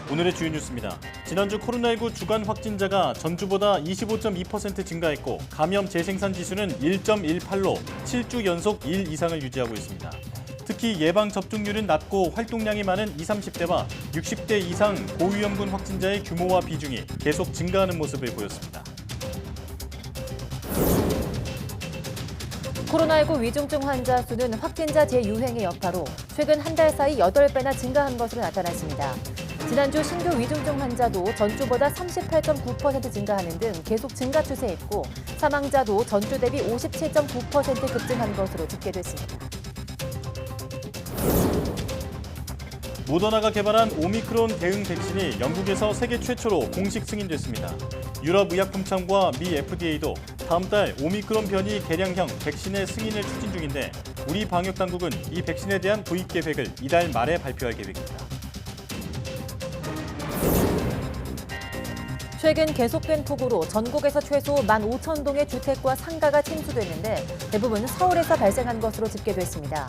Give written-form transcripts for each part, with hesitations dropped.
오늘의 주요 뉴스입니다. 지난주 코로나19 주간 확진자가 전주보다 25.2% 증가했고 감염 재생산 지수는 1.18로 7주 연속 1 이상을 유지하고 있습니다. 특히 예방 접종률은 낮고 활동량이 많은 20, 30대와 60대 이상 고위험군 확진자의 규모와 비중이 계속 증가하는 모습을 보였습니다. 코로나19 위중증 환자 수는 확진자 재유행의 여파로 최근 한 달 사이 8배나 증가한 것으로 나타났습니다. 지난주 신규 위중증 환자도 전주보다 38.9% 증가하는 등 계속 증가 추세였고 사망자도 전주 대비 57.9% 급증한 것으로 집계됐습니다. 모더나가 개발한 오미크론 대응 백신이 영국에서 세계 최초로 공식 승인됐습니다. 유럽의약품청과 미 FDA도 다음 달 오미크론 변이 개량형 백신의 승인을 추진 중인데 우리 방역당국은 이 백신에 대한 도입 계획을 이달 말에 발표할 계획입니다. 최근 계속된 폭우로 전국에서 최소 15,000동의 주택과 상가가 침수됐는데 대부분 서울에서 발생한 것으로 집계됐습니다.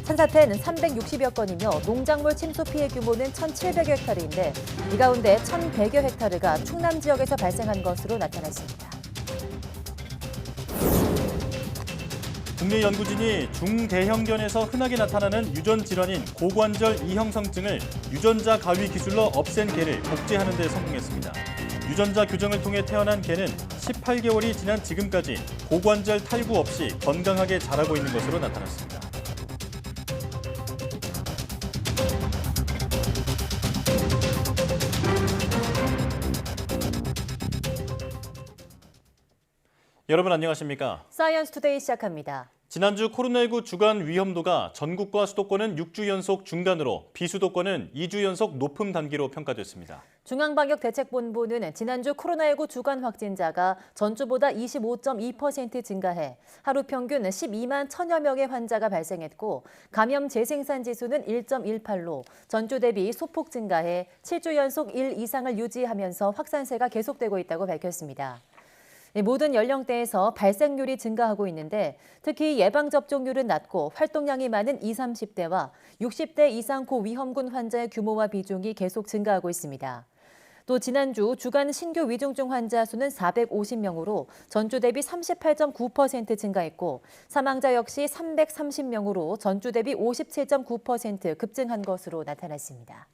산사태는 360여 건이며 농작물 침수 피해 규모는 1,700헥타르인데 이 가운데 1,100여 헥타르가 충남 지역에서 발생한 것으로 나타났습니다. 국내 연구진이 중대형견에서 흔하게 나타나는 유전 질환인 고관절 이형성증을 유전자 가위 기술로 없앤 개를 복제하는 데 성공했습니다. 유전자 교정을 통해 태어난 개는 18개월이 지난 지금까지 고관절 탈구 없이 건강하게 자라고 있는 것으로 나타났습니다. 여러분 안녕하십니까? 사이언스 투데이 시작합니다. 지난주 코로나19 주간 위험도가 전국과 수도권은 6주 연속 중간으로 비수도권은 2주 연속 높음 단계로 평가됐습니다. 중앙방역대책본부는 지난주 코로나19 주간 확진자가 전주보다 25.2% 증가해 하루 평균 12만 1,000여 명의 환자가 발생했고 감염 재생산 지수는 1.18로 전주 대비 소폭 증가해 7주 연속 1 이상을 유지하면서 확산세가 계속되고 있다고 밝혔습니다. 모든 연령대에서 발생률이 증가하고 있는데 특히 예방접종률은 낮고 활동량이 많은 20, 30대와 60대 이상 고위험군 환자의 규모와 비중이 계속 증가하고 있습니다. 또 지난주 주간 신규 위중증 환자 수는 450명으로 전주 대비 38.9% 증가했고 사망자 역시 330명으로 전주 대비 57.9% 급증한 것으로 나타났습니다.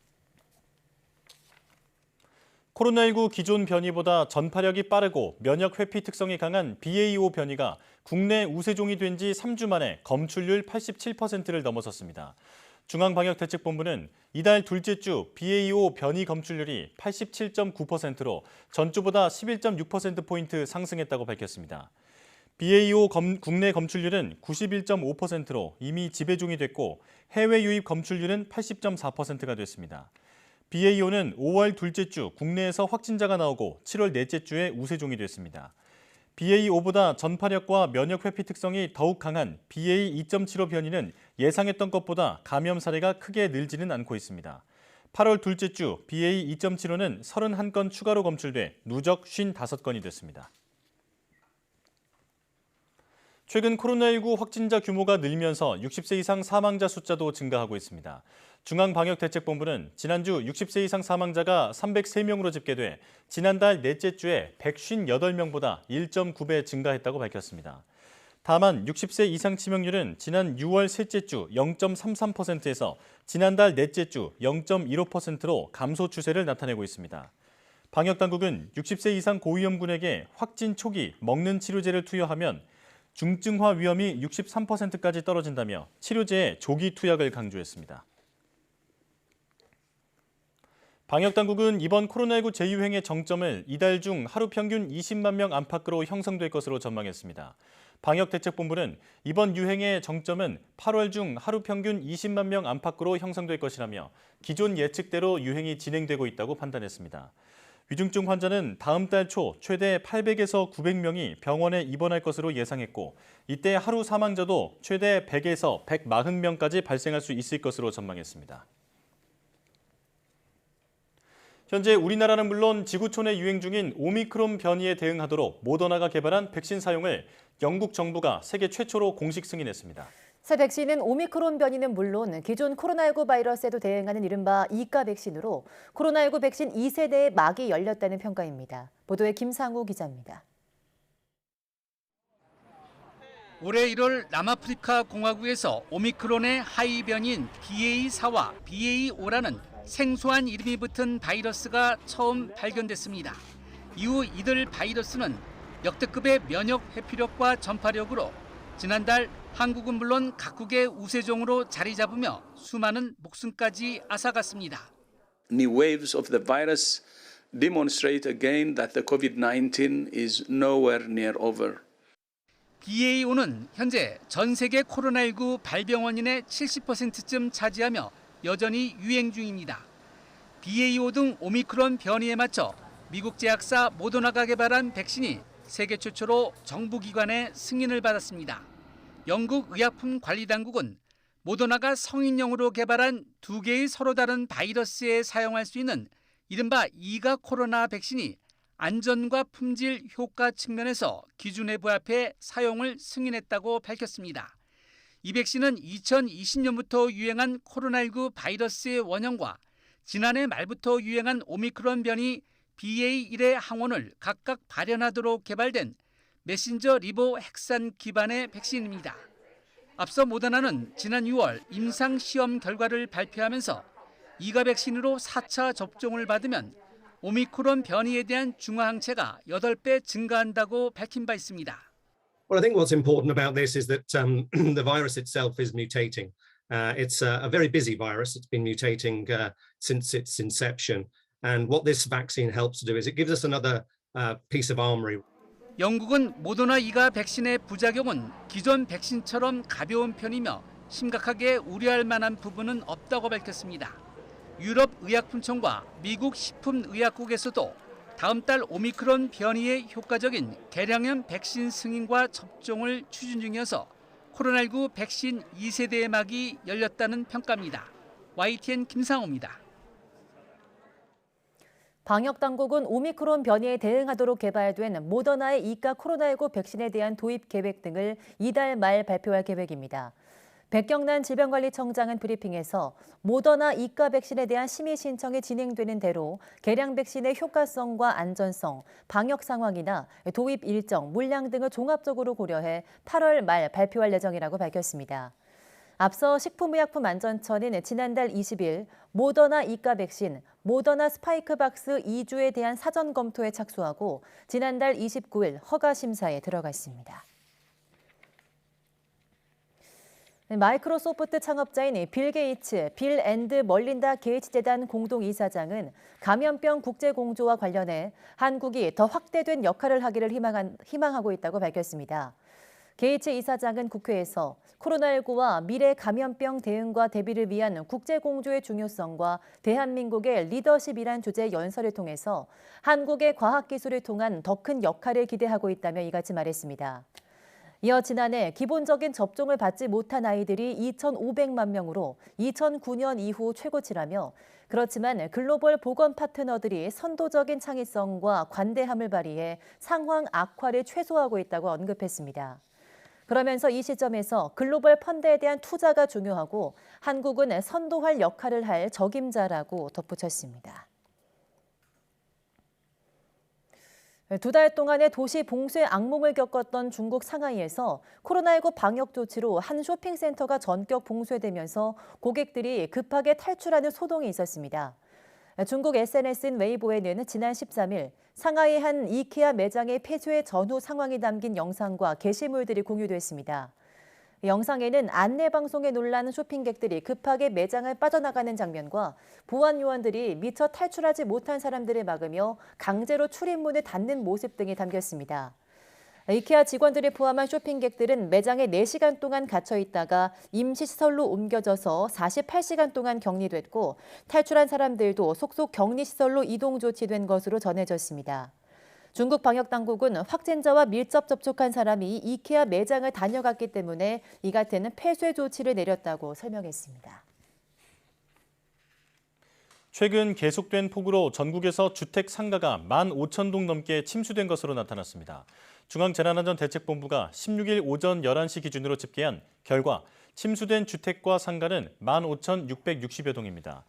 코로나19 기존 변이보다 전파력이 빠르고 면역 회피 특성이 강한 BA.5 변이가 국내 우세종이 된 지 3주 만에 검출률 87%를 넘어섰습니다. 중앙방역대책본부는 이달 둘째 주 BA.5 변이 검출률이 87.9%로 전주보다 11.6%포인트 상승했다고 밝혔습니다. BA.5 국내 검출률은 91.5%로 이미 지배종이 됐고 해외 유입 검출률은 80.4%가 됐습니다. BA.5는 5월 둘째 주 국내에서 확진자가 나오고 7월 넷째 주에 우세종이 됐습니다. BA.5보다 전파력과 면역 회피 특성이 더욱 강한 BA.2.75 변이는 예상했던 것보다 감염 사례가 크게 늘지는 않고 있습니다. 8월 둘째 주 BA.2.75는 31건 추가로 검출돼 누적 55건이 됐습니다. 최근 코로나19 확진자 규모가 늘면서 60세 이상 사망자 숫자도 증가하고 있습니다. 중앙방역대책본부는 지난주 60세 이상 사망자가 303명으로 집계돼 지난달 넷째 주에 158명보다 1.9배 증가했다고 밝혔습니다. 다만 60세 이상 치명률은 지난 6월 셋째 주 0.33%에서 지난달 넷째 주 0.15%로 감소 추세를 나타내고 있습니다. 방역당국은 60세 이상 고위험군에게 확진 초기 먹는 치료제를 투여하면 중증화 위험이 63%까지 떨어진다며 치료제의 조기 투약을 강조했습니다. 방역당국은 이번 코로나19 재유행의 정점을 이달 중 하루 평균 20만 명 안팎으로 형성될 것으로 전망했습니다. 방역대책본부는 이번 유행의 정점은 8월 중 하루 평균 20만 명 안팎으로 형성될 것이라며 기존 예측대로 유행이 진행되고 있다고 판단했습니다. 위중증 환자는 다음 달 초 최대 800에서 900명이 병원에 입원할 것으로 예상했고 이때 하루 사망자도 최대 100에서 140명까지 발생할 수 있을 것으로 전망했습니다. 현재 우리나라는 물론 지구촌에 유행 중인 오미크론 변이에 대응하도록 모더나가 개발한 백신 사용을 영국 정부가 세계 최초로 공식 승인했습니다. 새 백신은 오미크론 변이는 물론 기존 코로나19 바이러스에도 대응하는 이른바 이가 백신으로 코로나19 백신 2세대의 막이 열렸다는 평가입니다. 보도에 김상우 기자입니다. 올해 1월 남아프리카 공화국에서 오미크론의 하위 변이인 BA4와 BA5라는 생소한 이름이 붙은 바이러스가 처음 발견됐습니다. 이후 이들 바이러스는 역대급의 면역 회피력과 전파력으로 지난달 한국은 물론 각국의 우세종으로 자리 잡으며 수많은 목숨까지 앗아갔습니다. New waves of the virus demonstrate again that the COVID-19 is nowhere near over. BA5는 현재 전 세계 코로나19 발병 원인의 70%쯤 차지하며 여전히 유행 중입니다. BA5 등 오미크론 변이에 맞춰 미국 제약사 모더나가 개발한 백신이 세계 최초로 정부기관의 승인을 받았습니다. 영국 의약품관리당국은 모더나가 성인용으로 개발한 두 개의 서로 다른 바이러스에 사용할 수 있는 이른바 이가 코로나 백신이 안전과 품질 효과 측면에서 기준에 부합해 사용을 승인했다고 밝혔습니다. 이 백신은 2020년부터 유행한 코로나19 바이러스의 원형과 지난해 말부터 유행한 오미크론 변이 BA1의 항원을 각각 발현하도록 개발된 메신저 리보 핵산 기반의 백신입니다. 앞서 모더나는 지난 6월 임상시험 결과를 발표하면서 이가 백신으로 4차 접종을 받으면 오미크론 변이에 대한 중화항체가 8배 증가한다고 밝힌 바 있습니다. Well, I think what's important about this is that the virus itself is mutating. It's a very busy virus. It's been mutating since its inception. And what this vaccine helps to do is it gives us another piece of armory. 영국은 모더나 이가 백신의 부작용은 기존 백신처럼 가벼운 편이며 심각하게 우려할 만한 부분은 없다고 밝혔습니다. 유럽의약품청과 미국 식품의약국에서도 다음 달 오미크론 변이에 효과적인 개량형 백신 승인과 접종을 추진 중이어서 코로나19 백신 2세대의 막이 열렸다는 평가입니다. YTN 김상호입니다. 방역당국은 오미크론 변이에 대응하도록 개발된 모더나의 이가 코로나19 백신에 대한 도입 계획 등을 이달 말 발표할 계획입니다. 백경란 질병관리청장은 브리핑에서 모더나 이가 백신에 대한 심의 신청이 진행되는 대로 개량 백신의 효과성과 안전성, 방역 상황이나 도입 일정, 물량 등을 종합적으로 고려해 8월 말 발표할 예정이라고 밝혔습니다. 앞서 식품의약품안전처는 지난달 20일 모더나 이가 백신, 모더나 스파이크박스 2주에 대한 사전 검토에 착수하고 지난달 29일 허가 심사에 들어갔습니다. 마이크로소프트 창업자인 빌 게이츠, 빌 앤드 멀린다 게이츠 재단 공동이사장은 감염병 국제공조와 관련해 한국이 더 확대된 역할을 하기를 희망하고 있다고 밝혔습니다. 게이츠 이사장은 국회에서 코로나19와 미래 감염병 대응과 대비를 위한 국제공조의 중요성과 대한민국의 리더십이란 주제 연설을 통해서 한국의 과학기술을 통한 더 큰 역할을 기대하고 있다며 이같이 말했습니다. 이어 지난해 기본적인 접종을 받지 못한 아이들이 2,500만 명으로 2009년 이후 최고치라며 그렇지만 글로벌 보건 파트너들이 선도적인 창의성과 관대함을 발휘해 상황 악화를 최소화하고 있다고 언급했습니다. 그러면서 이 시점에서 글로벌 펀드에 대한 투자가 중요하고 한국은 선도할 역할을 할 적임자라고 덧붙였습니다. 2달 동안의 도시 봉쇄 악몽을 겪었던 중국 상하이에서 코로나19 방역 조치로 한 쇼핑센터가 전격 봉쇄되면서 고객들이 급하게 탈출하는 소동이 있었습니다. 중국 SNS인 웨이보에는 지난 13일 상하이 한 이케아 매장의 폐쇄 전후 상황이 담긴 영상과 게시물들이 공유됐습니다. 영상에는 안내방송에 놀란 쇼핑객들이 급하게 매장을 빠져나가는 장면과 보안 요원들이 미처 탈출하지 못한 사람들을 막으며 강제로 출입문을 닫는 모습 등이 담겼습니다. 이케아 직원들을 포함한 쇼핑객들은 매장에 4시간 동안 갇혀 있다가 임시시설로 옮겨져서 48시간 동안 격리됐고 탈출한 사람들도 속속 격리시설로 이동 조치된 것으로 전해졌습니다. 중국 방역당국은 확진자와 밀접 접촉한 사람이 이케아 매장을 다녀갔기 때문에 이 같은 폐쇄 조치를 내렸다고 설명했습니다. 최근 계속된 폭우로 전국에서 주택 상가가 15,000동 넘게 침수된 것으로 나타났습니다. 중앙재난안전대책본부가 16일 오전 11시 기준으로 집계한 결과 침수된 주택과 상가는 15,660여 동입니다.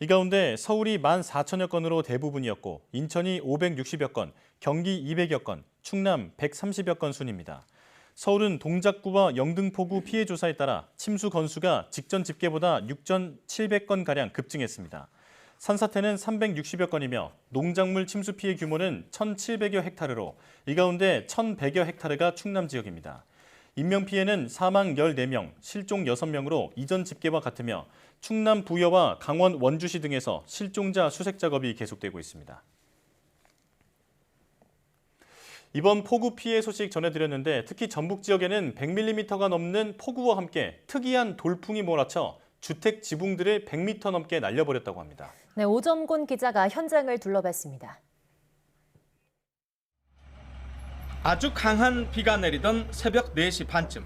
이 가운데 서울이 14,000여 건으로 대부분이었고 인천이 560여 건, 경기 200여 건, 충남 130여 건 순입니다. 서울은 동작구와 영등포구 피해 조사에 따라 침수 건수가 직전 집계보다 6,700건가량 급증했습니다. 산사태는 360여 건이며 농작물 침수 피해 규모는 1,700여 헥타르로 이 가운데 1,100여 헥타르가 충남 지역입니다. 인명피해는 사망 14명, 실종 6명으로 이전 집계와 같으며 충남 부여와 강원 원주시 등에서 실종자 수색 작업이 계속되고 있습니다. 이번 폭우 피해 소식 전해드렸는데 특히 전북 지역에는 100mm가 넘는 폭우와 함께 특이한 돌풍이 몰아쳐 주택 지붕들을 100m 넘게 날려버렸다고 합니다. 네, 오점곤 기자가 현장을 둘러봤습니다. 아주 강한 비가 내리던 새벽 4시 반쯤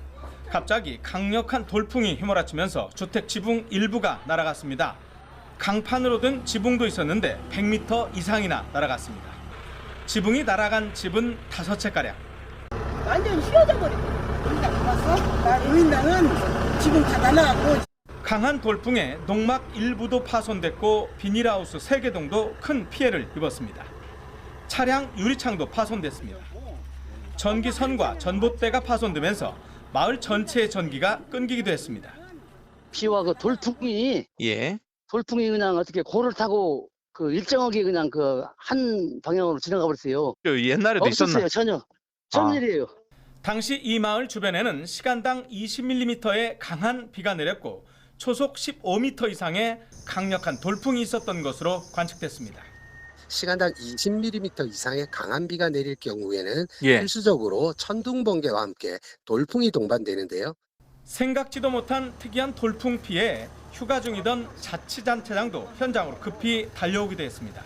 갑자기 강력한 돌풍이 휘몰아치면서 주택 지붕 일부가 날아갔습니다. 강판으로 된 지붕도 있었는데 100m 이상이나 날아갔습니다. 지붕이 날아간 집은 5채가량. 완전 휘어져 버리고. 우리가 봤어? 우린당은 지붕 다 날아가고. 강한 돌풍에 농막 일부도 파손됐고 비닐하우스 3개동도 큰 피해를 입었습니다. 차량 유리창도 파손됐습니다. 전기선과 전봇대가 파손되면서 마을 전체의 전기가 끊기기도 했습니다. 비와 그 돌풍이 돌풍이 그냥 어떻게 고를 타고 그 일정하게 그냥 그 한 방향으로 지나가 버렸어요. 옛날에도 없었어요. 있었나? 전혀 일이에요. 당시 이 마을 주변에는 시간당 20mm의 강한 비가 내렸고 초속 15m 이상의 강력한 돌풍이 있었던 것으로 관측됐습니다. 시간당 20mm 이상의 강한 비가 내릴 경우에는 필수적으로 천둥 번개와 함께 돌풍이 동반되는데요. 생각지도 못한 특이한 돌풍 피해에 휴가 중이던 자치단체장도 현장으로 급히 달려오기도 했습니다.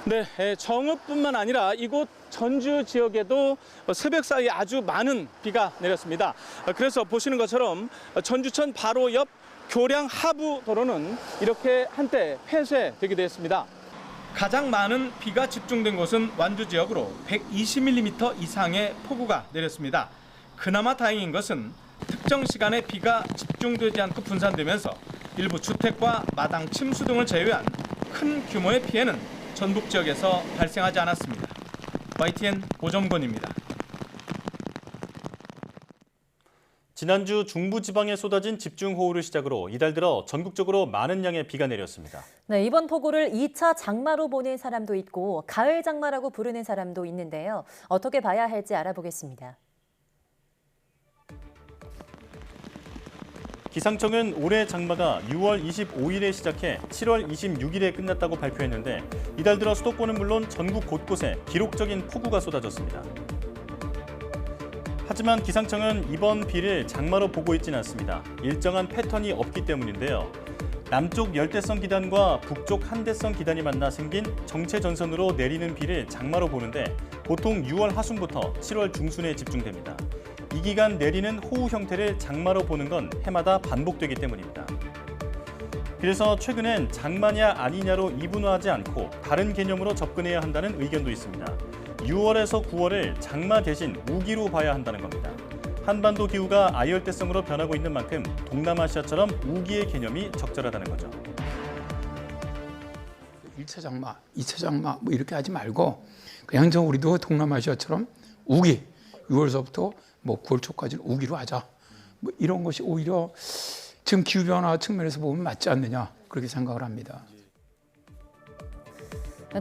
네, 정읍뿐만 아니라 이곳 전주 지역에도 새벽 사이에 아주 많은 비가 내렸습니다. 그래서 보시는 것처럼 전주천 바로 옆 교량 하부 도로는 이렇게 한때 폐쇄되기도 했습니다. 가장 많은 비가 집중된 곳은 완주 지역으로 120mm 이상의 폭우가 내렸습니다. 그나마 다행인 것은 특정 시간에 비가 집중되지 않고 분산되면서 일부 주택과 마당 침수 등을 제외한 큰 규모의 피해는 전북 지역에서 발생하지 않았습니다. YTN 오점곤입니다. 지난주 중부지방에 쏟아진 집중호우를 시작으로 이달 들어 전국적으로 많은 양의 비가 내렸습니다. 네, 이번 폭우를 2차 장마로 보는 사람도 있고 가을 장마라고 부르는 사람도 있는데요. 어떻게 봐야 할지 알아보겠습니다. 기상청은 올해 장마가 6월 25일에 시작해 7월 26일에 끝났다고 발표했는데 이달 들어 수도권은 물론 전국 곳곳에 기록적인 폭우가 쏟아졌습니다. 하지만 기상청은 이번 비를 장마로 보고 있지는 않습니다. 일정한 패턴이 없기 때문인데요. 남쪽 열대성 기단과 북쪽 한대성 기단이 만나 생긴 정체 전선으로 내리는 비를 장마로 보는데 보통 6월 하순부터 7월 중순에 집중됩니다. 이 기간 내리는 호우 형태를 장마로 보는 건 해마다 반복되기 때문입니다. 그래서 최근엔 장마냐 아니냐로 이분화하지 않고 다른 개념으로 접근해야 한다는 의견도 있습니다. 6월에서 9월을 장마 대신 우기로 봐야 한다는 겁니다. 한반도 기후가 아열대성으로 변하고 있는 만큼 동남아시아처럼 우기의 개념이 적절하다는 거죠. 1차 장마, 2차 장마 뭐 이렇게 하지 말고 그냥 우리도 동남아시아처럼 우기, 6월서부터 뭐 9월 초까지는 우기로 하자. 뭐 이런 것이 오히려 지금 기후변화 측면에서 보면 맞지 않느냐 그렇게 생각을 합니다.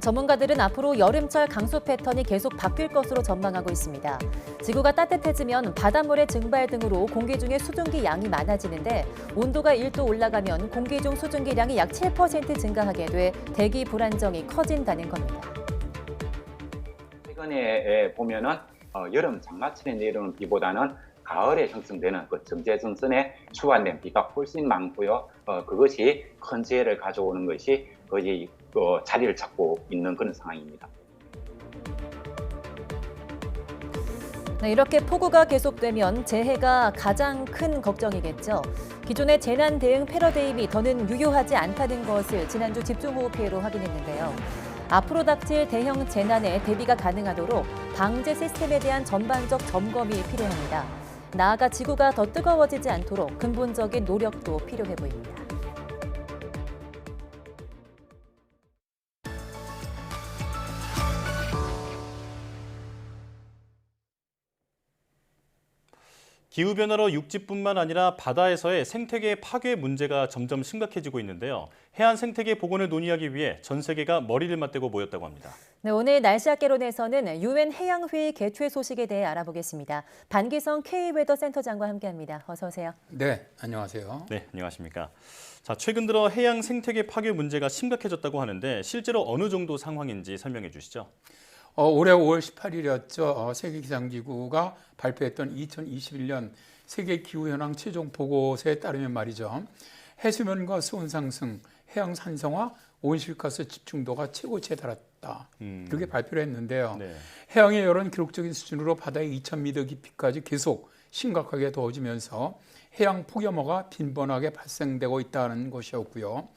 전문가들은 앞으로 여름철 강수 패턴이 계속 바뀔 것으로 전망하고 있습니다. 지구가 따뜻해지면 바닷물의 증발 등으로 공기 중에 수증기 양이 많아지는데 온도가 1도 올라가면 공기 중 수증기량이 약 7% 증가하게 돼 대기 불안정이 커진다는 겁니다. 최근에 보면은 여름 장마철에 내려오는 비보다는 가을에 형성되는 그 정제전선에 추반된 비가 훨씬 많고요. 그것이 큰 재해를 가져오는 것이 거의 자리를 잡고 있는 그런 상황입니다. 네, 이렇게 폭우가 계속되면 재해가 가장 큰 걱정이겠죠. 기존의 재난 대응 패러다임이 더는 유효하지 않다는 것을 지난주 집중호우 피해로 확인했는데요. 앞으로 닥칠 대형 재난에 대비가 가능하도록 방제 시스템에 대한 전반적 점검이 필요합니다. 나아가 지구가 더 뜨거워지지 않도록 근본적인 노력도 필요해 보입니다. 기후변화로 육지뿐만 아니라 바다에서의 생태계 파괴 문제가 점점 심각해지고 있는데요. 해안 생태계 복원을 논의하기 위해 전 세계가 머리를 맞대고 모였다고 합니다. 네, 오늘 날씨학개론에서는 유엔 해양회의 개최 소식에 대해 알아보겠습니다. 반기성 K웨더 센터장과 함께합니다. 어서 오세요. 네, 안녕하세요. 네, 안녕하십니까. 자, 최근 들어 해양 생태계 파괴 문제가 심각해졌다고 하는데 실제로 어느 정도 상황인지 설명해 주시죠. 올해 5월 18일이었죠. 세계기상기구가 발표했던 2021년 세계기후현황 최종 보고서에 따르면 말이죠. 해수면과 수온 상승, 해양 산성화, 온실가스 집중도가 최고치에 달했다. 이렇게 발표를 했는데요. 네. 해양의 열은 기록적인 수준으로 바다의 2000m 깊이까지 계속 심각하게 더워지면서 해양 폭염화가 빈번하게 발생되고 있다는 것이었고요.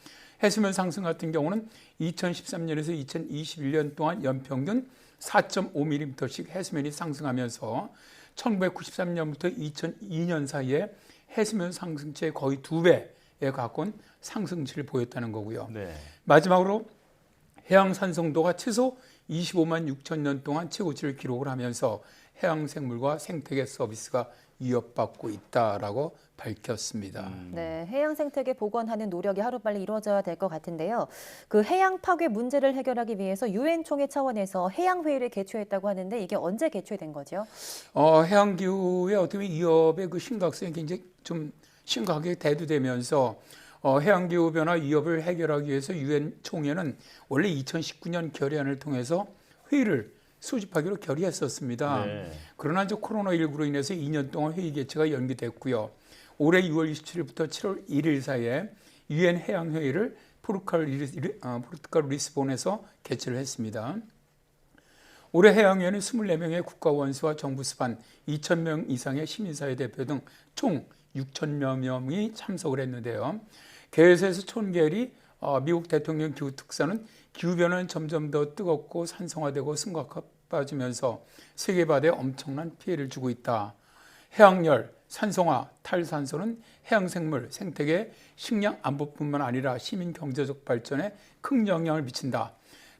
해수면 상승 같은 경우는 2013년에서 2021년 동안 연평균 4.5mm씩 해수면이 상승하면서 1993년부터 2002년 사이에 해수면 상승치의 거의 2배에 가까운 상승치를 보였다는 거고요. 네. 마지막으로 해양 산성도가 최소 25만 6천 년 동안 최고치를 기록을 하면서 해양 생물과 생태계 서비스가 위협받고 있다라고 밝혔습니다. 네, 해양 생태계 복원하는 노력이 하루빨리 이루어져야 될 것 같은데요. 그 해양 파괴 문제를 해결하기 위해서 유엔 총회 차원에서 해양 회의를 개최했다고 하는데 이게 언제 개최된 거죠? 해양 기후의 어떻게 보면 위협의 그 심각성이 굉장히 좀 심각하게 대두되면서 해양 기후 변화 위협을 해결하기 위해서 유엔 총회는 원래 2019년 결의안을 통해서 회의를 소집하기로 결의했었습니다. 네. 그러나 이제 코로나19로 인해서 2년 동안 회의 개최가 연기됐고요. 올해 6월 27일부터 7월 1일 사이에 유엔 해양 회의를 포르투갈 리스본에서 개최를 했습니다. 올해 해양위원회 24명의 국가원수와 정부 수반 2,000명 이상의 시민사회 대표 등 총 6,000여 명이 참석을 했는데요. 개회에서 촌계리 미국 대통령 기후특사는 기후변화는 점점 더 뜨겁고 산성화되고 심각해지면서 세계 바다에 엄청난 피해를 주고 있다. 해양열, 산성화, 탈산소는 해양생물, 생태계, 식량 안보뿐만 아니라 시민 경제적 발전에 큰 영향을 미친다.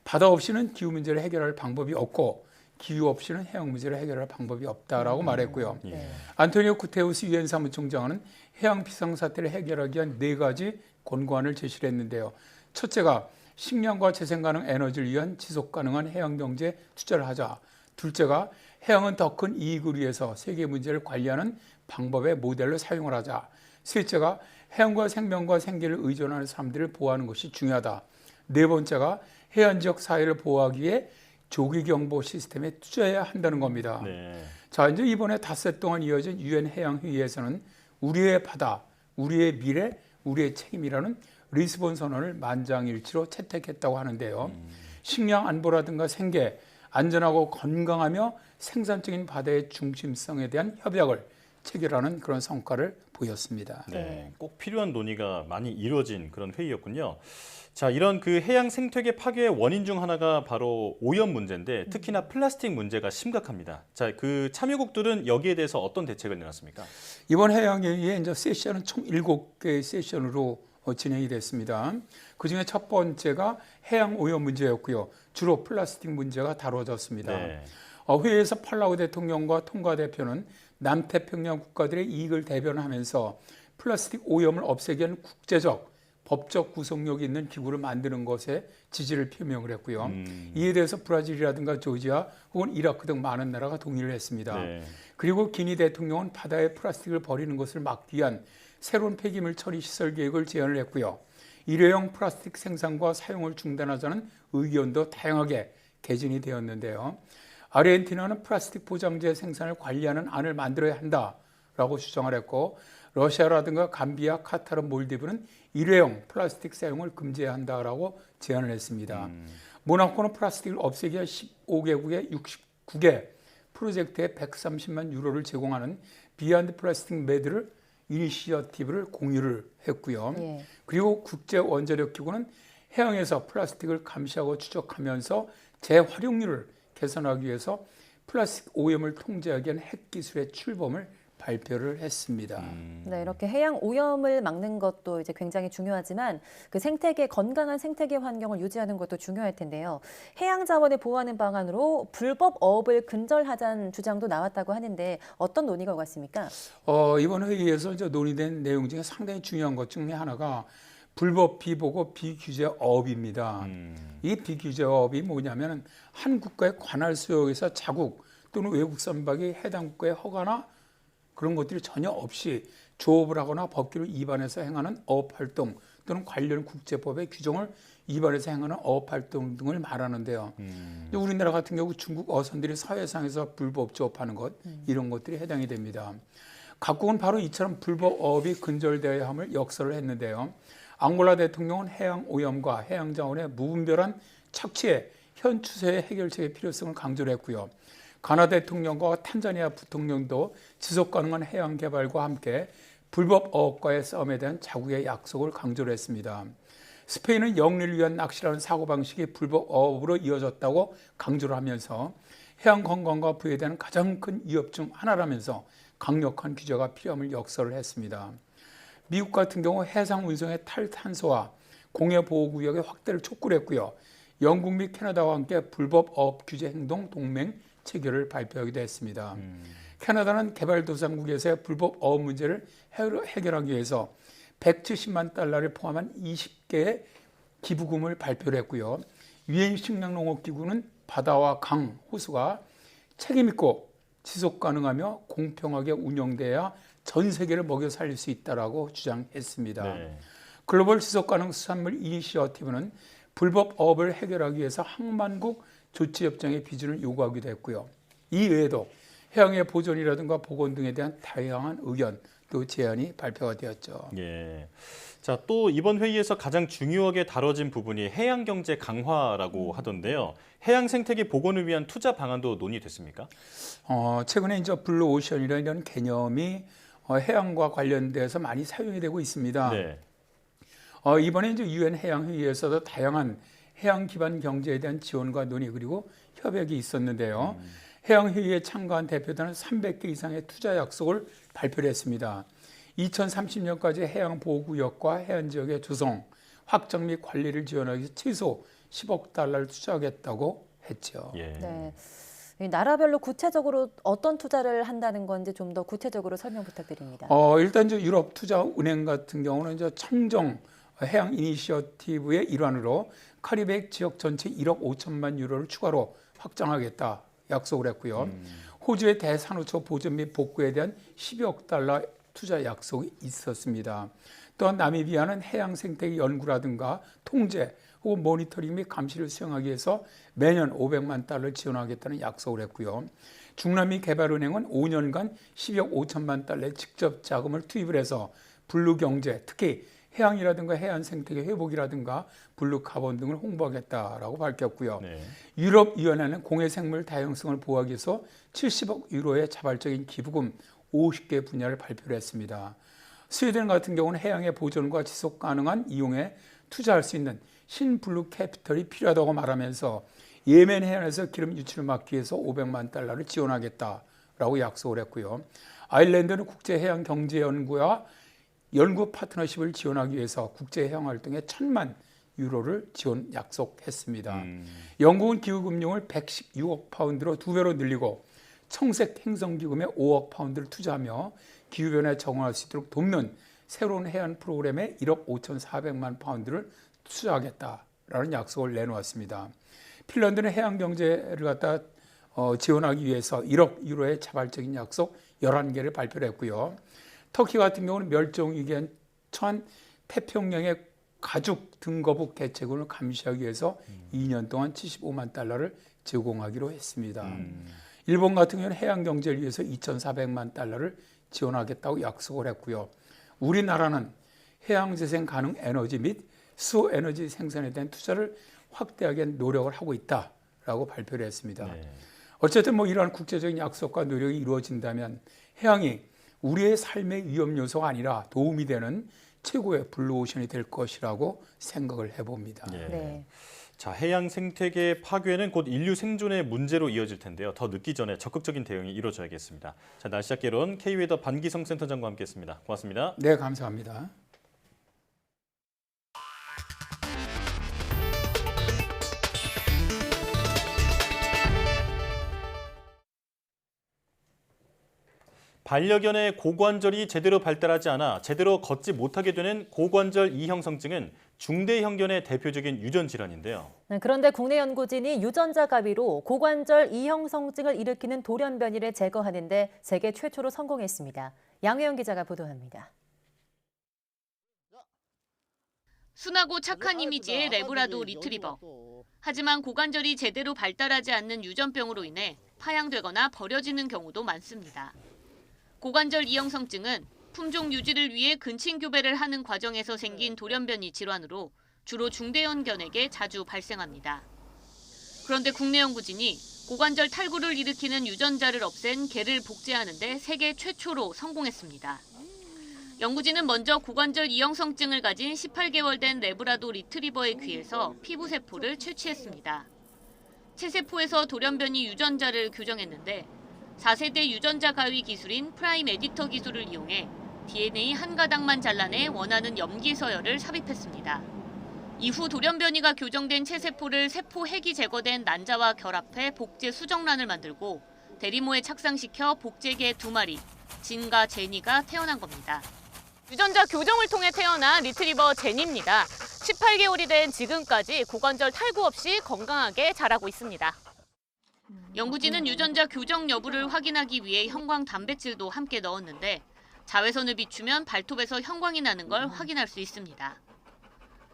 바다 없이는 기후 문제를 해결할 방법이 없고 기후 없이는 해양 문제를 해결할 방법이 없다라고 말했고요. 예. 안토니오 구테우스 유엔 사무총장은 해양 비상사태를 해결하기 위한 4가지 권고안을 제시를 했는데요. 첫째가 식량과 재생가능 에너지를 위한 지속가능한 해양경제에 투자를 하자. 둘째가 해양은 더 큰 이익을 위해서 세계 문제를 관리하는 방법의 모델로 사용을 하자. 셋째가 해양과 생명과 생계를 의존하는 사람들을 보호하는 것이 중요하다. 네 번째가 해안지역 사회를 보호하기 위해 조기경보 시스템에 투자해야 한다는 겁니다. 네. 자, 이제 이번에 닷새 동안 이어진 유엔 해양회의에서는 우리의 바다, 우리의 미래, 우리의 책임이라는 리스본 선언을 만장일치로 채택했다고 하는데요. 식량 안보라든가 생계, 안전하고 건강하며 생산적인 바다의 중심성에 대한 협약을 체결하는 그런 성과를 보였습니다. 네, 꼭 필요한 논의가 많이 이루어진 그런 회의였군요. 자, 이런 그 해양 생태계 파괴의 원인 중 하나가 바로 오염 문제인데 특히나 플라스틱 문제가 심각합니다. 자, 그 참여국들은 여기에 대해서 어떤 대책을 내놨습니까? 이번 해양회의의 이제 세션은 총 7개의 세션으로 진행이 됐습니다. 그중에 첫 번째가 해양 오염 문제였고요. 주로 플라스틱 문제가 다뤄졌습니다. 네. 회의에서 팔라우 대통령과 통가 대표는 남태평양 국가들의 이익을 대변하면서 플라스틱 오염을 없애기 위한 국제적, 법적 구속력이 있는 기구를 만드는 것에 지지를 표명을 했고요. 이에 대해서 브라질이라든가 조지아 혹은 이라크 등 많은 나라가 동의를 했습니다. 네. 그리고 기니 대통령은 바다에 플라스틱을 버리는 것을 막기 위한 새로운 폐기물 처리 시설 계획을 제안을 했고요. 일회용 플라스틱 생산과 사용을 중단하자는 의견도 다양하게 개진이 되었는데요. 아르헨티나는 플라스틱 포장재 생산을 관리하는 안을 만들어야 한다라고 주장을 했고, 러시아라든가 감비아, 카타르, 몰디브는 일회용 플라스틱 사용을 금지해야 한다라고 제안을 했습니다. 모나코는 플라스틱을 없애기 위해 15개국의 69개 프로젝트에 130만 유로를 제공하는 비욘드 플라스틱 매드를 이니시어티브를 공유를 했고요. 그리고 국제원자력기구는 해양에서 플라스틱을 감시하고 추적하면서 재활용률을 개선하기 위해서 플라스틱 오염을 통제하기 위한 핵기술의 출범을 발표를 했습니다. 네, 이렇게 해양 오염을 막는 것도 이제 굉장히 중요하지만 그 생태계 건강한 생태계 환경을 유지하는 것도 중요할 텐데요. 해양 자원을 보호하는 방안으로 불법 어업을 근절하자는 주장도 나왔다고 하는데 어떤 논의가 오갔습니까? 이번 회의에서 이제 논의된 내용 중에 상당히 중요한 것 중에 하나가 불법 비보고 비규제 어업입니다. 이 비규제 어업이 뭐냐면 한 국가의 관할 수역에서 자국 또는 외국 선박이 해당 국가의 허가나 그런 것들이 전혀 없이 조업을 하거나 법규를 위반해서 행하는 어업활동 또는 관련 국제법의 규정을 위반해서 행하는 어업활동 등을 말하는데요. 우리나라 같은 경우 중국 어선들이 서해상에서 불법 조업하는 것 이런 것들이 해당이 됩니다. 각국은 바로 이처럼 불법 어업이 근절되어야 함을 역설을 했는데요. 앙골라 대통령은 해양 오염과 해양 자원의 무분별한 착취에 현 추세의 해결책의 필요성을 강조를 했고요. 가나 대통령과 탄자니아 부통령도 지속 가능한 해양 개발과 함께 불법 어업과의 싸움에 대한 자국의 약속을 강조를 했습니다. 스페인은 영리를 위한 낚시라는 사고방식이 불법 어업으로 이어졌다고 강조를 하면서 해양 건강과 부에 대한 가장 큰 위협 중 하나라면서 강력한 규제가 필요함을 역설을 했습니다. 미국 같은 경우 해상 운송의 탈탄소와 공해 보호구역의 확대를 촉구를 했고요. 영국 및 캐나다와 함께 불법 어업 규제 행동 동맹 체결을 발표하기도 했습니다. 캐나다는 개발도상국에서의 불법 어업 문제를 해결하기 위해서 170만 달러를 포함한 20개의 기부금을 발표를 했고요. 유엔 식량농업기구는 바다와 강, 호수가 책임 있고 지속 가능하며 공평하게 운영돼야 전 세계를 먹여 살릴 수 있다라고 주장했습니다. 네. 글로벌 지속 가능 수산물 이니시어티브는 불법 어업을 해결하기 위해서 항만국 조치 협정의 비준을 요구하기도 했고요. 이 외에도 해양의 보존이라든가 복원 등에 대한 다양한 의견 또 제안이 발표가 되었죠. 예. 자, 또 이번 회의에서 가장 중요하게 다뤄진 부분이 해양 경제 강화라고 하던데요. 해양 생태계 복원을 위한 투자 방안도 논의됐습니까? 최근에 이제 블루 오션이라는 이런 개념이 해양과 관련돼서 많이 사용이 되고 있습니다. 네. 이번에 이제 유엔 해양 회의에서도 다양한 해양 기반 경제에 대한 지원과 논의 그리고 협약이 있었는데요. 해양 회의에 참가한 대표단은 300개 이상의 투자 약속을 발표를 했습니다. 2030년까지 해양 보호구역과 해안 지역의 조성, 확장 및 관리를 지원하기 위해서 최소 10억 달러를 투자하겠다고 했죠. 네. 나라별로 구체적으로 어떤 투자를 한다는 건지 좀 더 구체적으로 설명 부탁드립니다. 일단 이제 유럽투자은행 같은 경우는 이제 청정 해양 이니시어티브의 일환으로 카리브해 지역 전체 1억 5천만 유로를 추가로 확장하겠다 약속을 했고요. 호주의 대산호초 보존 및 복구에 대한 10억 달러 투자 약속이 있었습니다. 또한 나미비아는 해양 생태계 연구라든가 통제 혹은 모니터링 및 감시를 수행하기 위해서 매년 500만 달러를 지원하겠다는 약속을 했고요. 중남미 개발은행은 5년간 10억 5천만 달러의 직접 자금을 투입을 해서 블루 경제, 특히 해양이라든가 해안 생태계 회복이라든가 블루 카본 등을 홍보하겠다라고 밝혔고요. 네. 유럽위원회는 공해생물 다양성을 보호하기 위해서 70억 유로의 자발적인 기부금 50개 분야를 발표를 했습니다. 스웨덴 같은 경우는 해양의 보존과 지속 가능한 이용에 투자할 수 있는 신블루 캐피털이 필요하다고 말하면서 예멘 해안에서 기름 유출을 막기 위해서 500만 달러를 지원하겠다라고 약속을 했고요. 아일랜드는 국제해양경제연구와 연구 파트너십을 지원하기 위해서 국제해양 활동에 1,000만 유로를 지원 약속했습니다. 영국은 기후금융을 116억 파운드로 2배로 늘리고 청색 행성기금에 5억 파운드를 투자하며 기후변화에 적응할 수 있도록 돕는 새로운 해안 프로그램에 1억 5,400만 파운드를 투자하겠다라는 약속을 내놓았습니다. 핀란드는 해양 경제를 갖다 지원하기 위해서 1억 유로의 자발적인 약속 11개를 발표를 했고요. 터키 같은 경우는 멸종위기에 처한 태평양의 가죽 등거북 개체군을 감시하기 위해서 2년 동안 75만 달러를 제공하기로 했습니다. 일본 같은 경우는 해양 경제를 위해서 2,400만 달러를 지원하겠다고 약속을 했고요. 우리나라는 해양재생 가능 에너지 및 수소 에너지 생산에 대한 투자를 확대하기 노력을 하고 있다라고 발표를 했습니다. 네. 어쨌든 이러한 국제적인 약속과 노력이 이루어진다면 해양이 우리의 삶의 위험 요소가 아니라 도움이 되는 최고의 블루오션이 될 것이라고 생각을 해봅니다. 네. 자, 해양 생태계 파괴는 곧 인류 생존의 문제로 이어질 텐데요. 더 늦기 전에 적극적인 대응이 이루어져야겠습니다. 자, 날씨학개론 K웨더 반기성 센터장과 함께했습니다. 고맙습니다. 네, 감사합니다. 반려견의 고관절이 제대로 발달하지 않아 제대로 걷지 못하게 되는 고관절 이형성증은 중대형견의 대표적인 유전 질환인데요. 그런데 국내 연구진이 유전자 가위로 고관절 이형성증을 일으키는 돌연변이를 제거하는 데 세계 최초로 성공했습니다. 양혜영 기자가 보도합니다. 순하고 착한 이미지의 레브라도 리트리버. 하지만 고관절이 제대로 발달하지 않는 유전병으로 인해 파양되거나 버려지는 경우도 많습니다. 고관절 이형성증은 품종 유지를 위해 근친 교배를 하는 과정에서 생긴 돌연변이 질환으로 주로 중대형견에게 자주 발생합니다. 그런데 국내 연구진이 고관절 탈구를 일으키는 유전자를 없앤 개를 복제하는 데 세계 최초로 성공했습니다. 연구진은 먼저 고관절 이형성증을 가진 18개월 된 레브라도 리트리버의 귀에서 피부세포를 채취했습니다. 체세포에서 돌연변이 유전자를 교정했는데 4세대 유전자 가위 기술인 프라임 에디터 기술을 이용해 DNA 한 가닥만 잘라내 원하는 염기 서열을 삽입했습니다. 이후 돌연변이가 교정된 체세포를 세포 핵이 제거된 난자와 결합해 복제 수정란을 만들고 대리모에 착상시켜 복제개 2마리, 진과 제니가 태어난 겁니다. 유전자 교정을 통해 태어난 리트리버 제니입니다. 18개월이 된 지금까지 고관절 탈구 없이 건강하게 자라고 있습니다. 연구진은 유전자 교정 여부를 확인하기 위해 형광 단백질도 함께 넣었는데 자외선을 비추면 발톱에서 형광이 나는 걸 확인할 수 있습니다.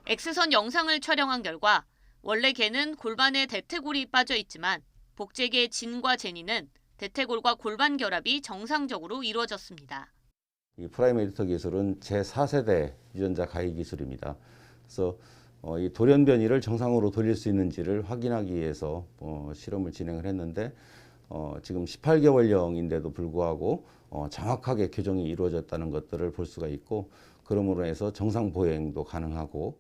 X선 영상을 촬영한 결과 원래 개는 골반에 대퇴골이 빠져 있지만 복제개 진과 제니는 대퇴골과 골반 결합이 정상적으로 이루어졌습니다. 이 프라임 에디터 기술은 제4세대 유전자 가위 기술입니다. 그래서 이 돌연변이를 정상으로 돌릴 수 있는지를 확인하기 위해서 실험을 진행을 했는데 지금 18개월령인데도 불구하고 정확하게 교정이 이루어졌다는 것들을 볼 수가 있고 그러므로 해서 정상 보행도 가능하고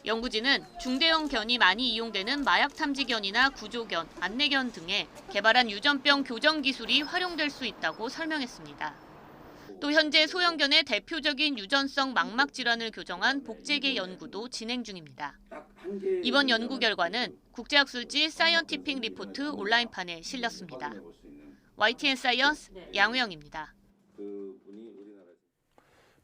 연구진은 중대형 견이 많이 이용되는 마약 탐지견이나 구조견, 안내견 등에 개발한 유전병 교정 기술이 활용될 수 있다고 설명했습니다. 또 현재 소형견의 대표적인 유전성 망막 질환을 교정한 복제개 연구도 진행 중입니다. 이번 연구 결과는 국제학술지 사이언티픽 리포트 온라인판에 실렸습니다. YTN 사이언스 양우영입니다.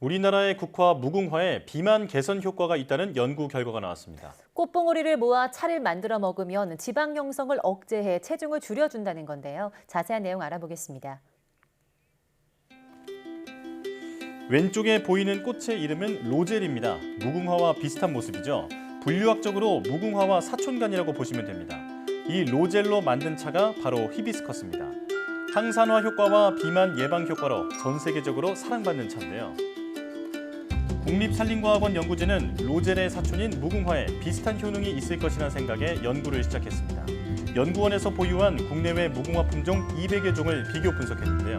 우리나라의 국화 무궁화에 비만 개선 효과가 있다는 연구 결과가 나왔습니다. 꽃봉오리를 모아 차를 만들어 먹으면 지방 형성을 억제해 체중을 줄여준다는 건데요. 자세한 내용 알아보겠습니다. 왼쪽에 보이는 꽃의 이름은 로젤입니다. 무궁화와 비슷한 모습이죠. 분류학적으로 무궁화와 사촌간이라고 보시면 됩니다. 이 로젤로 만든 차가 바로 히비스커스입니다. 항산화 효과와 비만 예방 효과로 전 세계적으로 사랑받는 차인데요. 국립산림과학원 연구진은 로젤의 사촌인 무궁화에 비슷한 효능이 있을 것이라는 생각에 연구를 시작했습니다. 연구원에서 보유한 국내외 무궁화 품종 200여 종을 비교 분석했는데요.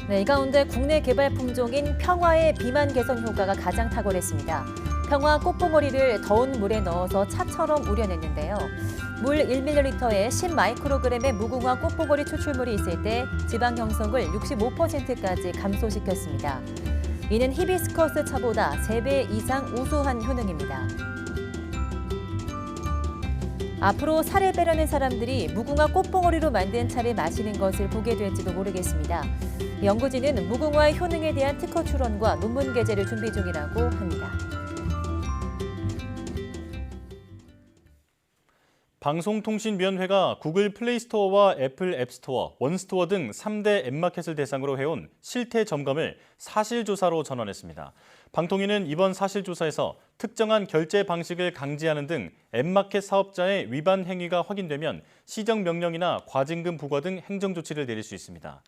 네, 이 가운데 국내 개발 품종인 평화의 비만 개선 효과가 가장 탁월했습니다. 평화 꽃봉오리를 더운 물에 넣어서 차처럼 우려냈는데요. 물 1ml에 10마이크로그램의 무궁화 꽃봉오리 추출물이 있을 때 지방 형성을 65%까지 감소시켰습니다. 이는 히비스커스 차보다 3배 이상 우수한 효능입니다. 앞으로 살을 빼려는 사람들이 무궁화 꽃봉오리로 만든 차를 마시는 것을 보게 될지도 모르겠습니다. 연구진은 무궁화의 효능에 대한 특허 출원과 논문 게재를 준비 중이라고 합니다. 방송통신위원회가 구글 플레이스토어와 애플 앱스토어, 원스토어 등 3대 앱마켓을 대상으로 해온 실태 점검을 사실조사로 전환했습니다. 방통위는 이번 사실조사에서 특정한 결제 방식을 강제하는 등 앱마켓 사업자의 위반 행위가 확인되면 시정명령이나 과징금 부과 등 행정조치를 내릴 수 있습니다.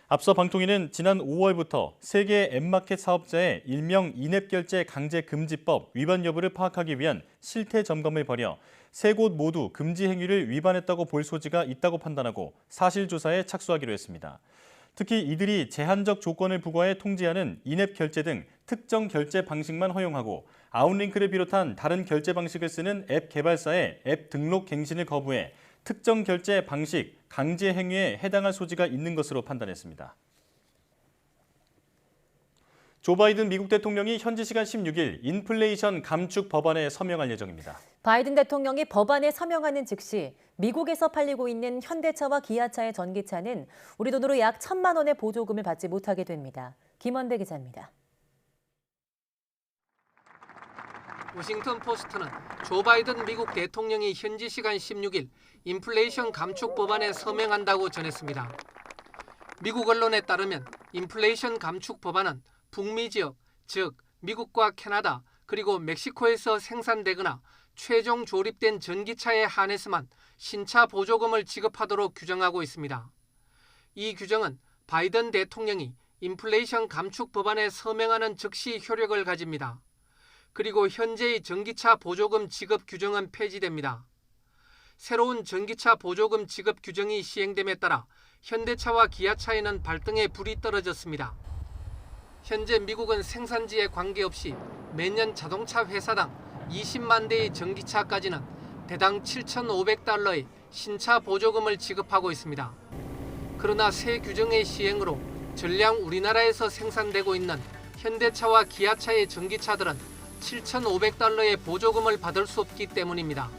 앞서 방통위는 지난 5월부터 세계 앱마켓 사업자의 일명 인앱 결제 강제 금지법 위반 여부를 파악하기 위한 실태 점검을 벌여 세 곳 모두 금지 행위를 위반했다고 볼 소지가 있다고 판단하고 사실조사에 착수하기로 했습니다. 특히 이들이 제한적 조건을 부과해 통지하는 인앱 결제 등 특정 결제 방식만 허용하고 아웃링크를 비롯한 다른 결제 방식을 쓰는 앱 개발사의 앱 등록 갱신을 거부해 특정 결제 방식 강제 행위에 해당할 소지가 있는 것으로 판단했습니다. 조 바이든 미국 대통령이 현지 시간 16일 인플레이션 감축 법안에 서명할 예정입니다. 바이든 대통령이 법안에 서명하는 즉시 미국에서 팔리고 있는 현대차와 기아차의 전기차는 우리 돈으로 약 1,000만 원의 보조금을 받지 못하게 됩니다. 김원배 기자입니다. 워싱턴 포스트는 조 바이든 미국 대통령이 현지 시간 16일 인플레이션 감축 법안에 서명한다고 전했습니다. 미국 언론에 따르면 인플레이션 감축 법안은 북미 지역, 즉 미국과 캐나다 그리고 멕시코에서 생산되거나 최종 조립된 전기차에 한해서만 신차 보조금을 지급하도록 규정하고 있습니다. 이 규정은 바이든 대통령이 인플레이션 감축 법안에 서명하는 즉시 효력을 가집니다. 그리고 현재의 전기차 보조금 지급 규정은 폐지됩니다. 새로운 전기차 보조금 지급 규정이 시행됨에 따라 현대차와 기아차에는 발등에 불이 떨어졌습니다. 현재 미국은 생산지에 관계없이 매년 자동차 회사당 20만 대의 전기차까지는 대당 7,500달러의 신차 보조금을 지급하고 있습니다. 그러나 새 규정의 시행으로 전량 우리나라에서 생산되고 있는 현대차와 기아차의 전기차들은 7,500달러의 보조금을 받을 수 없기 때문입니다.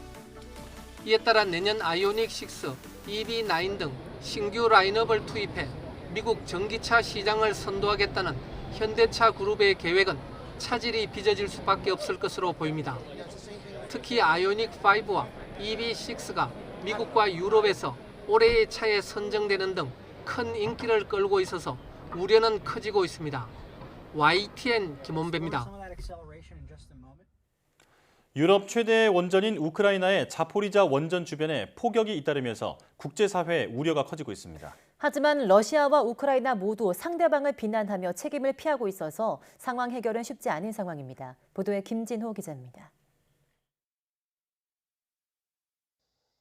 이에 따라 내년 아이오닉 6, EV9 등 신규 라인업을 투입해 미국 전기차 시장을 선도하겠다는 현대차 그룹의 계획은 차질이 빚어질 수밖에 없을 것으로 보입니다. 특히 아이오닉 5와 EV6가 미국과 유럽에서 올해의 차에 선정되는 등 큰 인기를 끌고 있어서 우려는 커지고 있습니다. YTN 김원배입니다. 유럽 최대 원전인 우크라이나의 자포리자 원전 주변에 폭격이 잇따르면서 국제사회의 우려가 커지고 있습니다. 하지만 러시아와 우크라이나 모두 상대방을 비난하며 책임을 피하고 있어서 상황 해결은 쉽지 않은 상황입니다. 보도에 김진호 기자입니다.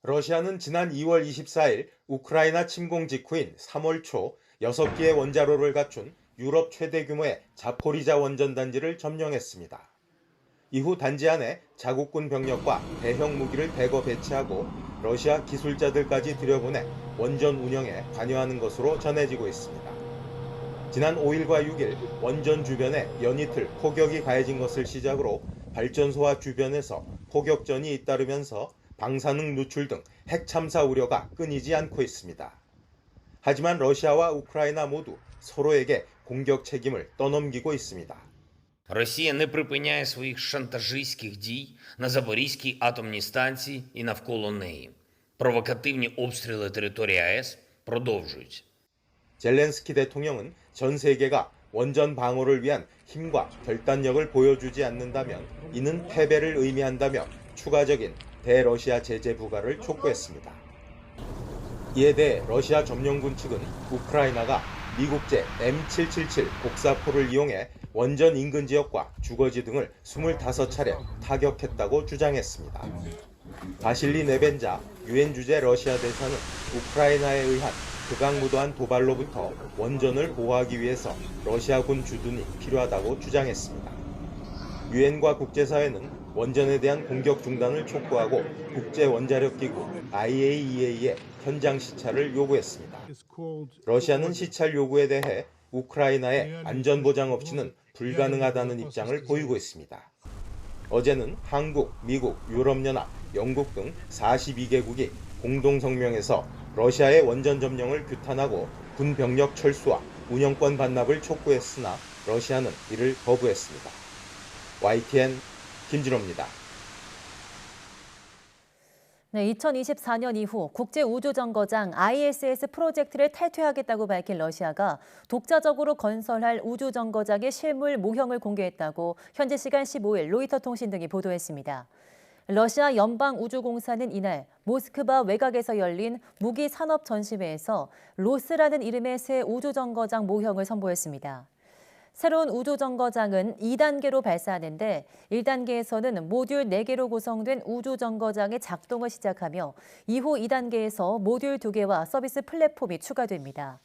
러시아는 지난 2월 24일 우크라이나 침공 직후인 3월 초 6개의 원자로를 갖춘 유럽 최대 규모의 자포리자 원전 단지를 점령했습니다. 이후 단지 안에 자국군 병력과 대형 무기를 대거 배치하고 러시아 기술자들까지 들여보내 원전 운영에 관여하는 것으로 전해지고 있습니다. 지난 5일과 6일 원전 주변에 연이틀 폭격이 가해진 것을 시작으로 발전소와 주변에서 폭격전이 잇따르면서 방사능 누출 등 핵 참사 우려가 끊이지 않고 있습니다. 하지만 러시아와 우크라이나 모두 서로에게 공격 책임을 떠넘기고 있습니다. Росія не припиняє своїх шантажистських дій на Запорізькій атомній станції і навколо неї. Провокативні обстріли території АЕС продовжуються. 젤렌스키 대통령은 전 세계가 원전 방어를 위한 힘과 결단력을 보여주지 않는다면 이는 패배를 의미한다며 추가적인 대러시아 제재 부과를 촉구했습니다. 이에 대해 러시아 점령군 측은 우크라이나가 미국제 M777 곡사포를 이용해 원전 인근 지역과 주거지 등을 25차례 타격했다고 주장했습니다. 바실리 네벤자 유엔 주재 러시아 대사는 우크라이나에 의한 극악무도한 도발로부터 원전을 보호하기 위해서 러시아군 주둔이 필요하다고 주장했습니다. 유엔과 국제사회는 원전에 대한 공격 중단을 촉구하고 국제원자력기구 IAEA의 현장 시찰을 요구했습니다. 러시아는 시찰 요구에 대해 우크라이나의 안전보장 없이는 불가능하다는 입장을 보이고 있습니다. 어제는 한국, 미국, 유럽연합, 영국 등 42개국이 공동성명에서 러시아의 원전 점령을 규탄하고 군 병력 철수와 운영권 반납을 촉구했으나 러시아는 이를 거부했습니다. YTN 김진호입니다. 네, 2024년 이후 국제우주정거장 ISS 프로젝트를 탈퇴하겠다고 밝힌 러시아가 독자적으로 건설할 우주정거장의 실물 모형을 공개했다고 현지 시간 15일 로이터 통신 등이 보도했습니다. 러시아 연방우주공사는 이날 모스크바 외곽에서 열린 무기산업 전시회에서 로스라는 이름의 새 우주정거장 모형을 선보였습니다. 새로운 우주정거장은 2단계로 발사하는데 1단계에서는 모듈 4개로 구성된 우주정거장의 작동을 시작하며 이후 2단계에서 모듈 2개와 서비스 플랫폼이 추가됩니다.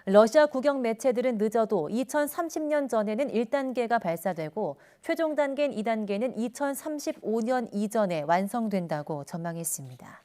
러시아 국영 매체들은 늦어도 2030년 전에는 1단계가 발사되고 최종 단계인 2단계는 2035년 이전에 완성된다고 전망했습니다.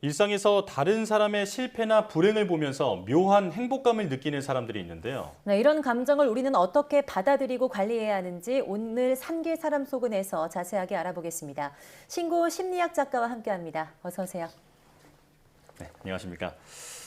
일상에서 다른 사람의 실패나 불행을 보면서 묘한 행복감을 느끼는 사람들이 있는데요. 네, 이런 감정을 우리는 어떻게 받아들이고 관리해야 하는지 오늘 3개 사람 속은에서 자세하게 알아보겠습니다. 신고 심리학 작가와 함께합니다. 어서 오세요. 네, 안녕하십니까.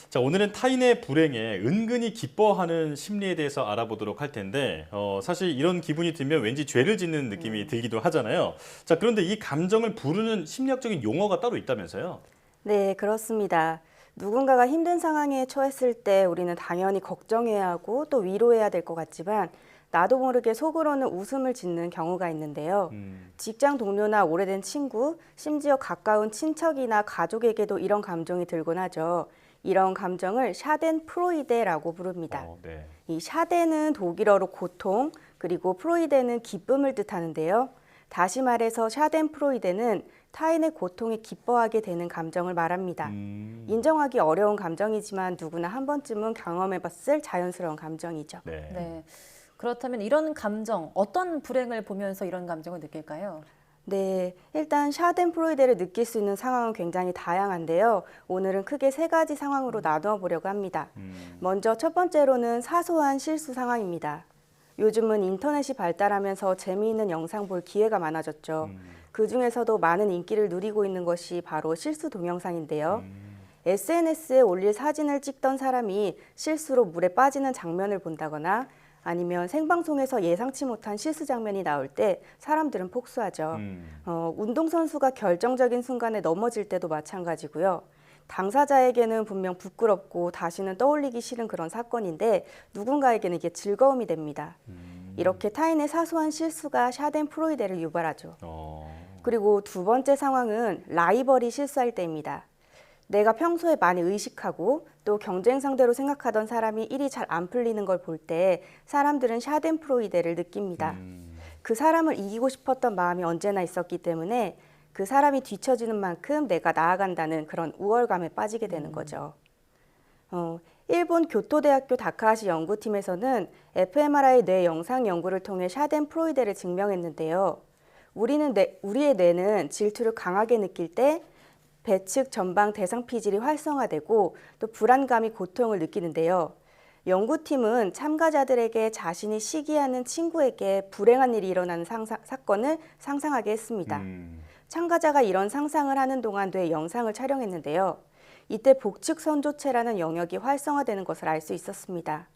자, 오늘은 타인의 불행에 은근히 기뻐하는 심리에 대해서 알아보도록 할 텐데 사실 이런 기분이 들면 왠지 죄를 짓는 느낌이 들기도 하잖아요. 자, 그런데 이 감정을 부르는 심리학적인 용어가 따로 있다면서요? 네, 그렇습니다. 누군가가 힘든 상황에 처했을 때 우리는 당연히 걱정해야 하고 또 위로해야 될 것 같지만 나도 모르게 속으로는 웃음을 짓는 경우가 있는데요. 직장 동료나 오래된 친구, 심지어 가까운 친척이나 가족에게도 이런 감정이 들곤 하죠. 이런 감정을 샤덴프로이데라고 부릅니다. 네. 이 샤덴은 독일어로 고통, 그리고 프로이데는 기쁨을 뜻하는데요. 다시 말해서 샤덴프로이데는 타인의 고통에 기뻐하게 되는 감정을 말합니다. 인정하기 어려운 감정이지만 누구나 한 번쯤은 경험해봤을 자연스러운 감정이죠. 네. 그렇다면 이런 감정, 어떤 불행을 보면서 이런 감정을 느낄까요? 네, 일단 샤덴프로이데를 느낄 수 있는 상황은 굉장히 다양한데요. 오늘은 크게 3가지 상황으로 나누어 보려고 합니다. 먼저 첫 번째로는 사소한 실수 상황입니다. 요즘은 인터넷이 발달하면서 재미있는 영상 볼 기회가 많아졌죠. 그 중에서도 많은 인기를 누리고 있는 것이 바로 실수 동영상인데요. SNS에 올릴 사진을 찍던 사람이 실수로 물에 빠지는 장면을 본다거나 아니면 생방송에서 예상치 못한 실수 장면이 나올 때 사람들은 폭소하죠. 운동선수가 결정적인 순간에 넘어질 때도 마찬가지고요. 당사자에게는 분명 부끄럽고 다시는 떠올리기 싫은 그런 사건인데 누군가에게는 이게 즐거움이 됩니다. 이렇게 타인의 사소한 실수가 샤덴프로이데를 유발하죠. 그리고 두 번째 상황은 라이벌이 실수할 때입니다. 내가 평소에 많이 의식하고 또 경쟁 상대로 생각하던 사람이 일이 잘 안 풀리는 걸 볼 때 사람들은 샤덴프로이데를 느낍니다. 그 사람을 이기고 싶었던 마음이 언제나 있었기 때문에 그 사람이 뒤처지는 만큼 내가 나아간다는 그런 우월감에 빠지게 되는 거죠. 일본 교토대학교 다카하시 연구팀에서는 fMRI 뇌 영상 연구를 통해 샤덴프로이데를 증명했는데요. 우리의 뇌는 질투를 강하게 느낄 때 배측 전방 대상 피질이 활성화되고 또 불안감이 고통을 느끼는데요. 연구팀은 참가자들에게 자신이 시기하는 친구에게 불행한 일이 일어나는 사건을 상상하게 했습니다. 참가자가 이런 상상을 하는 동안 뇌 영상을 촬영했는데요. 이때 복측선조체라는 영역이 활성화되는 것을 알 수 있었습니다.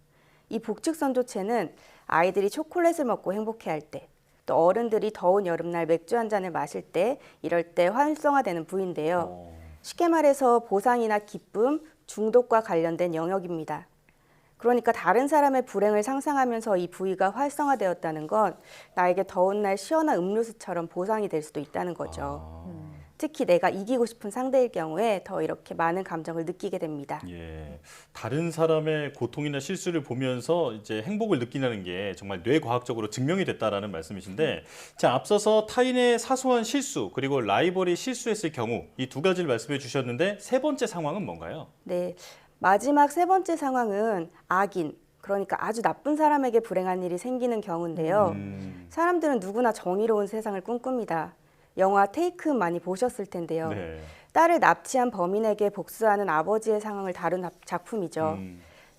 이 복측선조체는 아이들이 초콜릿을 먹고 행복해할 때, 또 어른들이 더운 여름날 맥주 한 잔을 마실 때, 이럴 때 활성화되는 부위인데요. 쉽게 말해서 보상이나 기쁨, 중독과 관련된 영역입니다. 그러니까 다른 사람의 불행을 상상하면서 이 부위가 활성화되었다는 건 나에게 더운 날 시원한 음료수처럼 보상이 될 수도 있다는 거죠. 특히 내가 이기고 싶은 상대일 경우에 더 이렇게 많은 감정을 느끼게 됩니다. 예, 다른 사람의 고통이나 실수를 보면서 이제 행복을 느끼는 게 정말 뇌과학적으로 증명이 됐다라는 말씀이신데, 자, 앞서서 타인의 사소한 실수 그리고 라이벌이 실수했을 경우 이 두 가지를 말씀해 주셨는데 세 번째 상황은 뭔가요? 네, 마지막 세 번째 상황은 악인, 그러니까 아주 나쁜 사람에게 불행한 일이 생기는 경우인데요. 사람들은 누구나 정의로운 세상을 꿈꿉니다. 영화 테이크 많이 보셨을 텐데요. 네. 딸을 납치한 범인에게 복수하는 아버지의 상황을 다룬 작품이죠.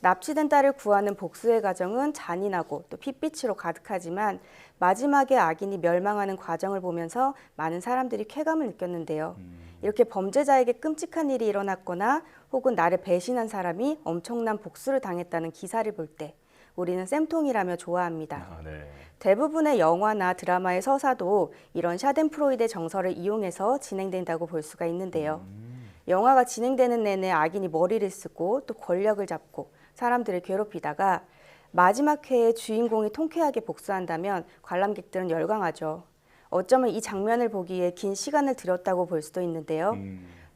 납치된 딸을 구하는 복수의 과정은 잔인하고 또 핏빛으로 가득하지만 마지막에 악인이 멸망하는 과정을 보면서 많은 사람들이 쾌감을 느꼈는데요. 이렇게 범죄자에게 끔찍한 일이 일어났거나 혹은 나를 배신한 사람이 엄청난 복수를 당했다는 기사를 볼 때 우리는 쌤통이라며 좋아합니다. 대부분의 영화나 드라마의 서사도 이런 샤덴프로이데 정서를 이용해서 진행된다고 볼 수가 있는데요. 영화가 진행되는 내내 악인이 머리를 쓰고 또 권력을 잡고 사람들을 괴롭히다가 마지막 회에 주인공이 통쾌하게 복수한다면 관람객들은 열광하죠. 어쩌면 이 장면을 보기에 긴 시간을 들였다고 볼 수도 있는데요.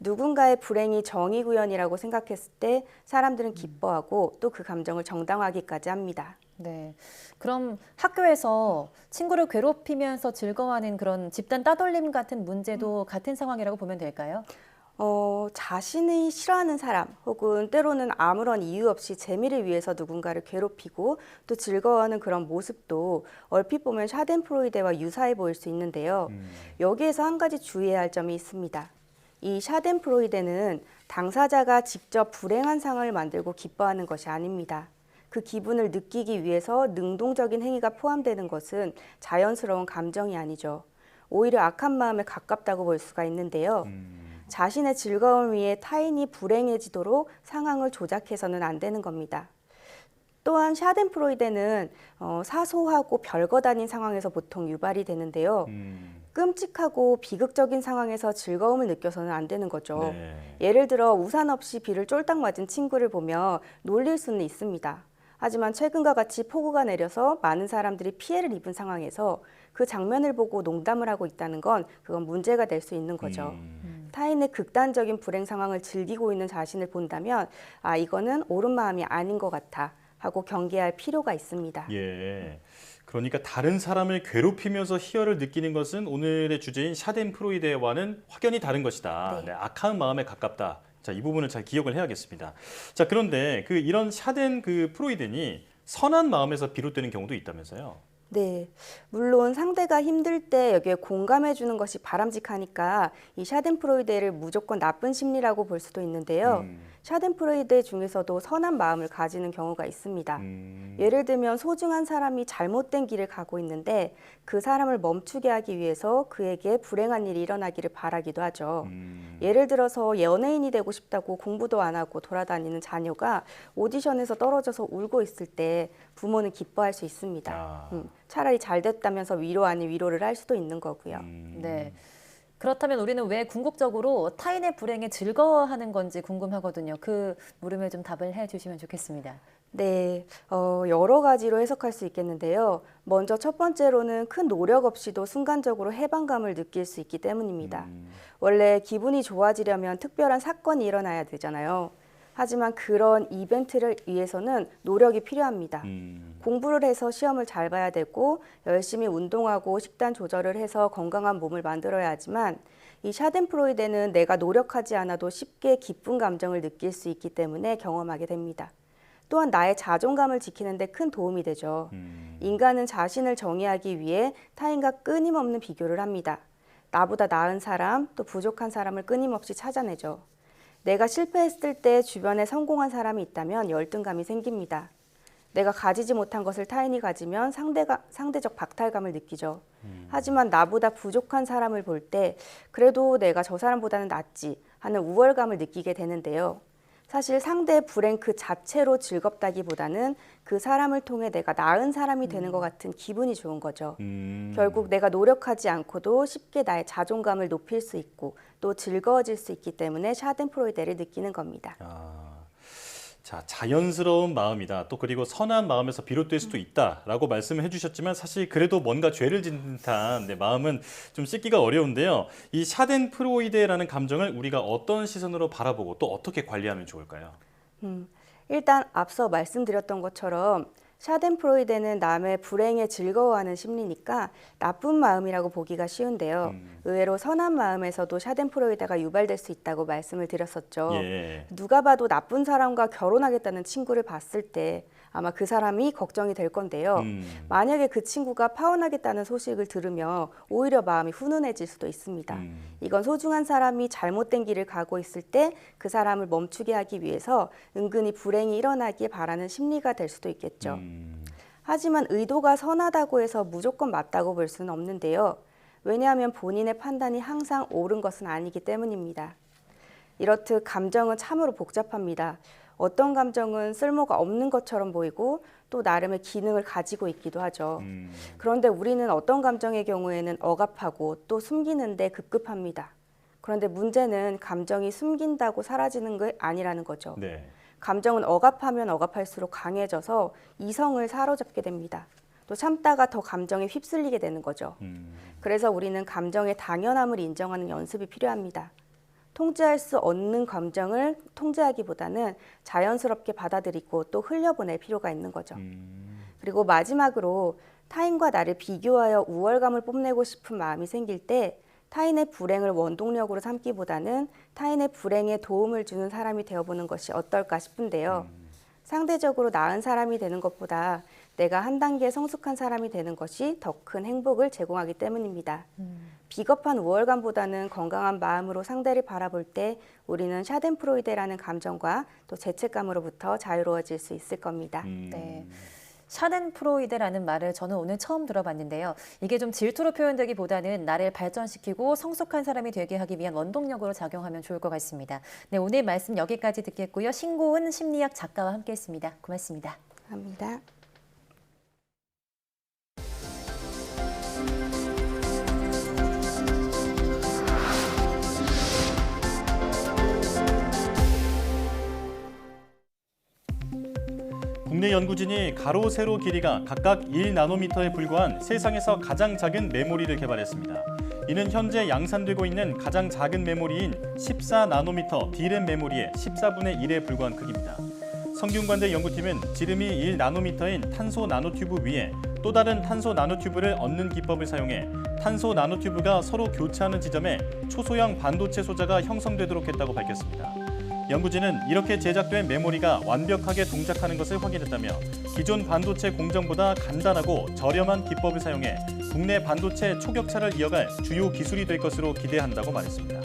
누군가의 불행이 정의구현이라고 생각했을 때 사람들은 기뻐하고 또 그 감정을 정당화하기까지 합니다. 네. 그럼 학교에서 친구를 괴롭히면서 즐거워하는 그런 집단 따돌림 같은 문제도 같은 상황이라고 보면 될까요? 자신이 싫어하는 사람 혹은 때로는 아무런 이유 없이 재미를 위해서 누군가를 괴롭히고 또 즐거워하는 그런 모습도 얼핏 보면 샤덴프로이데와 유사해 보일 수 있는데요. 여기에서 한 가지 주의해야 할 점이 있습니다. 이 샤덴프로이데는 당사자가 직접 불행한 상황을 만들고 기뻐하는 것이 아닙니다. 그 기분을 느끼기 위해서 능동적인 행위가 포함되는 것은 자연스러운 감정이 아니죠. 오히려 악한 마음에 가깝다고 볼 수가 있는데요. 자신의 즐거움을 위해 타인이 불행해지도록 상황을 조작해서는 안 되는 겁니다. 또한 샤덴프로이데는 사소하고 별것 아닌 상황에서 보통 유발이 되는데요. 끔찍하고 비극적인 상황에서 즐거움을 느껴서는 안 되는 거죠. 네. 예를 들어 우산 없이 비를 쫄딱 맞은 친구를 보며 놀릴 수는 있습니다. 하지만 최근과 같이 폭우가 내려서 많은 사람들이 피해를 입은 상황에서 그 장면을 보고 농담을 하고 있다는 건 그건 문제가 될 수 있는 거죠. 타인의 극단적인 불행 상황을 즐기고 있는 자신을 본다면 이거는 옳은 마음이 아닌 것 같아 하고 경계할 필요가 있습니다. 예. 그러니까 다른 사람을 괴롭히면서 희열을 느끼는 것은 오늘의 주제인 샤덴프로이데와는 확연히 다른 것이다. 네, 악한 마음에 가깝다. 자, 이 부분을 잘 기억을 해야겠습니다. 자, 그런데 이런 샤덴프로이데니 선한 마음에서 비롯되는 경우도 있다면서요? 네, 물론 상대가 힘들 때 여기에 공감해 주는 것이 바람직하니까 이 샤덴프로이데를 무조건 나쁜 심리라고 볼 수도 있는데요. 샤덴프로이데 중에서도 선한 마음을 가지는 경우가 있습니다. 예를 들면 소중한 사람이 잘못된 길을 가고 있는데 그 사람을 멈추게 하기 위해서 그에게 불행한 일이 일어나기를 바라기도 하죠. 예를 들어서 연예인이 되고 싶다고 공부도 안 하고 돌아다니는 자녀가 오디션에서 떨어져서 울고 있을 때 부모는 기뻐할 수 있습니다. 차라리 잘 됐다면서 위로 아닌 위로를 할 수도 있는 거고요. 네. 그렇다면 우리는 왜 궁극적으로 타인의 불행에 즐거워하는 건지 궁금하거든요. 그 물음에 좀 답을 해주시면 좋겠습니다. 네, 여러 가지로 해석할 수 있겠는데요. 먼저 첫 번째로는 큰 노력 없이도 순간적으로 해방감을 느낄 수 있기 때문입니다. 원래 기분이 좋아지려면 특별한 사건이 일어나야 되잖아요. 하지만 그런 이벤트를 위해서는 노력이 필요합니다. 공부를 해서 시험을 잘 봐야 되고 열심히 운동하고 식단 조절을 해서 건강한 몸을 만들어야 하지만 이 샤덴프로이데는 내가 노력하지 않아도 쉽게 기쁜 감정을 느낄 수 있기 때문에 경험하게 됩니다. 또한 나의 자존감을 지키는 데 큰 도움이 되죠. 인간은 자신을 정의하기 위해 타인과 끊임없는 비교를 합니다. 나보다 나은 사람, 또 부족한 사람을 끊임없이 찾아내죠. 내가 실패했을 때 주변에 성공한 사람이 있다면 열등감이 생깁니다. 내가 가지지 못한 것을 타인이 가지면 상대적 박탈감을 느끼죠. 하지만 나보다 부족한 사람을 볼 때 그래도 내가 저 사람보다는 낫지 하는 우월감을 느끼게 되는데요. 사실 상대의 불행 그 자체로 즐겁다기보다는 그 사람을 통해 내가 나은 사람이 되는 것 같은 기분이 좋은 거죠. 결국 내가 노력하지 않고도 쉽게 나의 자존감을 높일 수 있고 또 즐거워질 수 있기 때문에 샤덴프로이데를 느끼는 겁니다. 자, 자연스러운 마음이다. 또 그리고 선한 마음에서 비롯될 수도 있다라고 말씀을 해주셨지만 사실 그래도 뭔가 죄를 짓는 듯한 마음은 좀 씻기가 어려운데요. 이 샤덴프로이데라는 감정을 우리가 어떤 시선으로 바라보고 또 어떻게 관리하면 좋을까요? 일단 앞서 말씀드렸던 것처럼 샤덴프로이데는 남의 불행에 즐거워하는 심리니까 나쁜 마음이라고 보기가 쉬운데요. 의외로 선한 마음에서도 샤덴프로이데가 유발될 수 있다고 말씀을 드렸었죠. 예. 누가 봐도 나쁜 사람과 결혼하겠다는 친구를 봤을 때 아마 그 사람이 걱정이 될 건데요. 만약에 그 친구가 파혼하겠다는 소식을 들으며 오히려 마음이 훈훈해질 수도 있습니다. 이건 소중한 사람이 잘못된 길을 가고 있을 때 그 사람을 멈추게 하기 위해서 은근히 불행이 일어나길 바라는 심리가 될 수도 있겠죠. 하지만 의도가 선하다고 해서 무조건 맞다고 볼 수는 없는데요. 왜냐하면 본인의 판단이 항상 옳은 것은 아니기 때문입니다. 이렇듯 감정은 참으로 복잡합니다. 어떤 감정은 쓸모가 없는 것처럼 보이고 또 나름의 기능을 가지고 있기도 하죠. 그런데 우리는 어떤 감정의 경우에는 억압하고 또 숨기는데 급급합니다. 그런데 문제는 감정이 숨긴다고 사라지는 게 아니라는 거죠. 네. 감정은 억압하면 억압할수록 강해져서 이성을 사로잡게 됩니다. 또 참다가 더 감정에 휩쓸리게 되는 거죠. 그래서 우리는 감정의 당연함을 인정하는 연습이 필요합니다. 통제할 수 없는 감정을 통제하기보다는 자연스럽게 받아들이고 또 흘려보낼 필요가 있는 거죠. 그리고 마지막으로 타인과 나를 비교하여 우월감을 뽐내고 싶은 마음이 생길 때 타인의 불행을 원동력으로 삼기보다는 타인의 불행에 도움을 주는 사람이 되어보는 것이 어떨까 싶은데요. 상대적으로 나은 사람이 되는 것보다 내가 한 단계 성숙한 사람이 되는 것이 더 큰 행복을 제공하기 때문입니다. 비겁한 우월감보다는 건강한 마음으로 상대를 바라볼 때 우리는 샤덴프로이데라는 감정과 또 죄책감으로부터 자유로워질 수 있을 겁니다. 네. 샤덴프로이데라는 말을 저는 오늘 처음 들어봤는데요. 이게 좀 질투로 표현되기보다는 나를 발전시키고 성숙한 사람이 되게 하기 위한 원동력으로 작용하면 좋을 것 같습니다. 네, 오늘 말씀 여기까지 듣겠고요. 신고은 심리학 작가와 함께했습니다. 고맙습니다. 감사합니다. 국내 연구진이 가로, 세로 길이가 각각 1나노미터에 불과한 세상에서 가장 작은 메모리를 개발했습니다. 이는 현재 양산되고 있는 가장 작은 메모리인 14나노미터 D램 메모리의 14분의 1에 불과한 크기입니다. 성균관대 연구팀은 지름이 1나노미터인 탄소 나노튜브 위에 또 다른 탄소 나노튜브를 얹는 기법을 사용해 탄소 나노튜브가 서로 교차하는 지점에 초소형 반도체 소자가 형성되도록 했다고 밝혔습니다. 연구진은 이렇게 제작된 메모리가 완벽하게 동작하는 것을 확인했다며 기존 반도체 공정보다 간단하고 저렴한 기법을 사용해 국내 반도체 초격차를 이어갈 주요 기술이 될 것으로 기대한다고 말했습니다.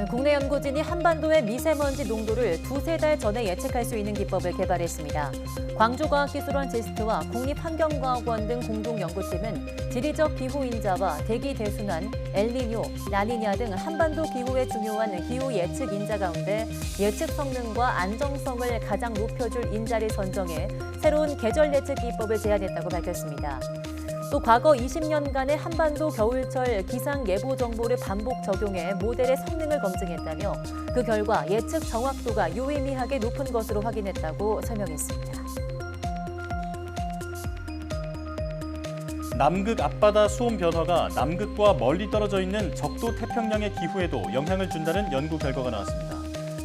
국내 연구진이 한반도의 미세먼지 농도를 두세 달 전에 예측할 수 있는 기법을 개발했습니다. 광주과학기술원 제스트와 국립환경과학원 등 공동연구팀은 지리적 기후인자와 대기 대순환, 엘니뇨, 라니냐 등 한반도 기후에 중요한 기후 예측 인자 가운데 예측 성능과 안정성을 가장 높여줄 인자를 선정해 새로운 계절 예측 기법을 제안했다고 밝혔습니다. 또 과거 20년간의 한반도 겨울철 기상 예보 정보를 반복 적용해 모델의 성능을 검증했다며 그 결과 예측 정확도가 유의미하게 높은 것으로 확인했다고 설명했습니다. 남극 앞바다 수온 변화가 남극과 멀리 떨어져 있는 적도 태평양의 기후에도 영향을 준다는 연구 결과가 나왔습니다.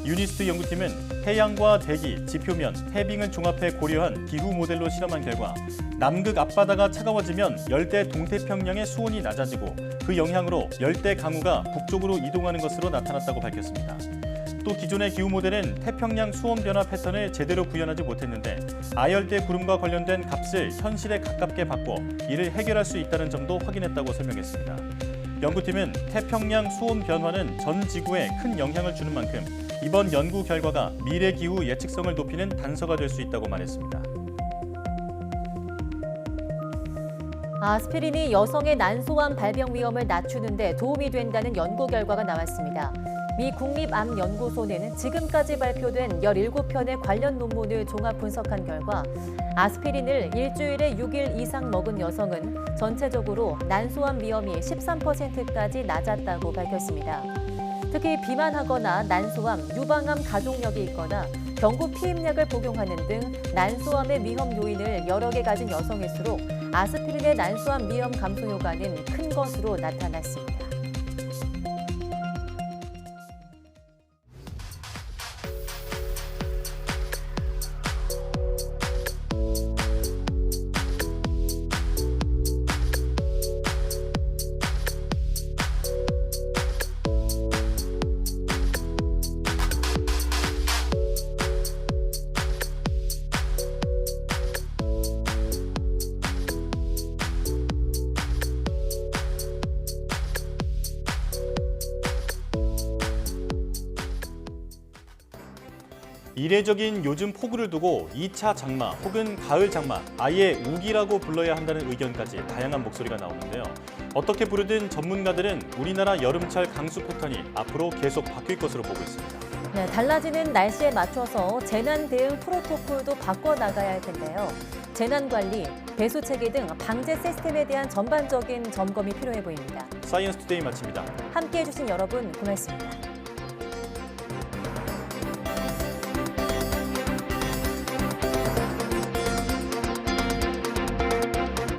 유니스트 연구팀은 해양과 대기, 지표면, 해빙을 종합해 고려한 기후 모델로 실험한 결과 남극 앞바다가 차가워지면 열대 동태평양의 수온이 낮아지고 그 영향으로 열대 강우가 북쪽으로 이동하는 것으로 나타났다고 밝혔습니다. 또 기존의 기후 모델은 태평양 수온 변화 패턴을 제대로 구현하지 못했는데 아열대 구름과 관련된 값을 현실에 가깝게 바꿔 이를 해결할 수 있다는 점도 확인했다고 설명했습니다. 연구팀은 태평양 수온 변화는 전 지구에 큰 영향을 주는 만큼 이번 연구 결과가 미래 기후 예측성을 높이는 단서가 될 수 있다고 말했습니다. 아스피린이 여성의 난소암 발병 위험을 낮추는 데 도움이 된다는 연구 결과가 나왔습니다. 미 국립암연구소는 지금까지 발표된 17편의 관련 논문을 종합 분석한 결과 아스피린을 일주일에 6일 이상 먹은 여성은 전체적으로 난소암 위험이 13%까지 낮았다고 밝혔습니다. 특히 비만하거나 난소암, 유방암 가족력이 있거나 경구 피임약을 복용하는 등 난소암의 위험 요인을 여러 개 가진 여성일수록 아스피린의 난소암 위험 감소 효과는 큰 것으로 나타났습니다. 이례적인 요즘 폭우를 두고 2차 장마 혹은 가을 장마, 아예 우기라고 불러야 한다는 의견까지 다양한 목소리가 나오는데요. 어떻게 부르든 전문가들은 우리나라 여름철 강수 패턴이 앞으로 계속 바뀔 것으로 보고 있습니다. 네, 달라지는 날씨에 맞춰서 재난 대응 프로토콜도 바꿔나가야 할 텐데요. 재난관리, 배수체계 등 방제 시스템에 대한 전반적인 점검이 필요해 보입니다. 사이언스 투데이 마칩니다. 함께해 주신 여러분 고맙습니다.